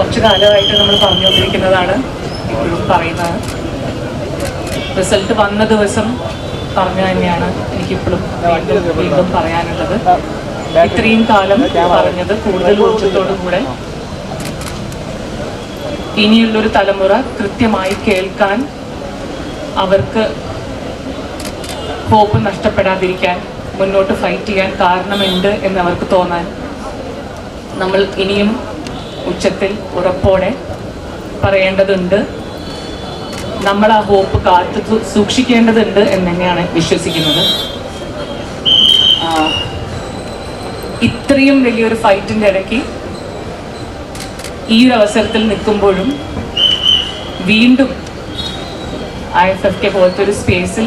കുറച്ച് കാലമായിട്ട് നമ്മൾ പറഞ്ഞുകൊണ്ടിരിക്കുന്നതാണ്, ഇപ്പോഴും പറയുന്നത്. റിസൾട്ട് വന്ന ദിവസം പറഞ്ഞു തന്നെയാണ് എനിക്കിപ്പോഴും വീണ്ടും പറയാനുള്ളത്. ഇത്രയും കാലം പറഞ്ഞത് കൂടുതൽ ഊർജ്ജത്തോടു കൂടെ ഇനിയുള്ളൊരു തലമുറ കൃത്യമായി കേൾക്കാൻ, അവർക്ക് ഹോപ്പ് നഷ്ടപ്പെടാതിരിക്കാൻ, മുന്നോട്ട് ഫൈറ്റ് ചെയ്യാൻ കാരണമുണ്ട് എന്നവർക്ക് തോന്നാൻ നമ്മൾ ഇനിയും ഉച്ചത്തിൽ ഉറപ്പോടെ പറയേണ്ടതുണ്ട്. നമ്മൾ ആ ഹോപ്പ് കാത്തു സൂക്ഷിക്കേണ്ടതുണ്ട് എന്ന് തന്നെയാണ് വിശ്വസിക്കുന്നത്. ഇത്രയും വലിയൊരു ഫൈറ്റിൻ്റെ ഇടയ്ക്ക് ഈ ഒരു അവസരത്തിൽ നിൽക്കുമ്പോഴും വീണ്ടും IFFK പോലത്തെ ഒരു സ്പേസിൽ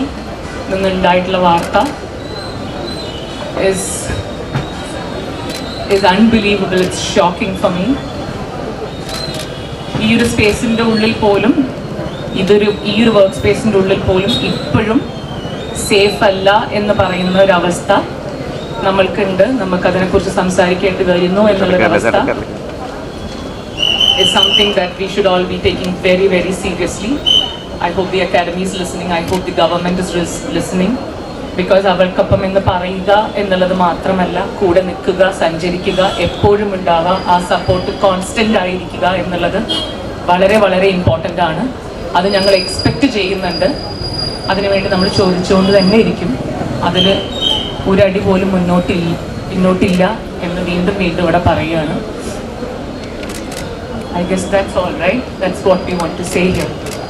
നിന്നുണ്ടായിട്ടുള്ള വാർത്ത is unbelievable. It's shocking for me. ഈ ഒരു സ്പേസിൻ്റെ ഉള്ളിൽ പോലും, ഈ ഒരു വർക്ക് സ്പേസിൻ്റെ ഉള്ളിൽ പോലും ഇപ്പോഴും സേഫ് അല്ല എന്ന് പറയുന്ന ഒരവസ്ഥ നമ്മൾക്കുണ്ട്. നമുക്കതിനെക്കുറിച്ച് സംസാരിക്കേണ്ടി വരുന്നു എന്നുള്ളൊരവസ്ഥ is something that we should all be taking very, very seriously. I hope the academy is listening. I hope the government is listening. Because അവർക്കൊപ്പം എന്ന് പറയുക എന്നുള്ളത് മാത്രമല്ല, കൂടെ നിൽക്കുക, സഞ്ചരിക്കുക, എപ്പോഴും ഉണ്ടാവുക, ആ സപ്പോർട്ട് കോൺസ്റ്റൻ്റ് ആയിരിക്കുക എന്നുള്ളത് വളരെ വളരെ ഇമ്പോർട്ടൻ്റ് ആണ്. അത് ഞങ്ങൾ എക്സ്പെക്റ്റ് ചെയ്യുന്നുണ്ട്. അതിനുവേണ്ടി നമ്മൾ ചോദിച്ചുകൊണ്ട് തന്നെ ഇരിക്കും. അതിൽ ഒരടി പോലും പിന്നോട്ടില്ല എന്ന് വീണ്ടും ഇവിടെ പറയുകയാണ്. I guess that's all right. That's what we want to say here.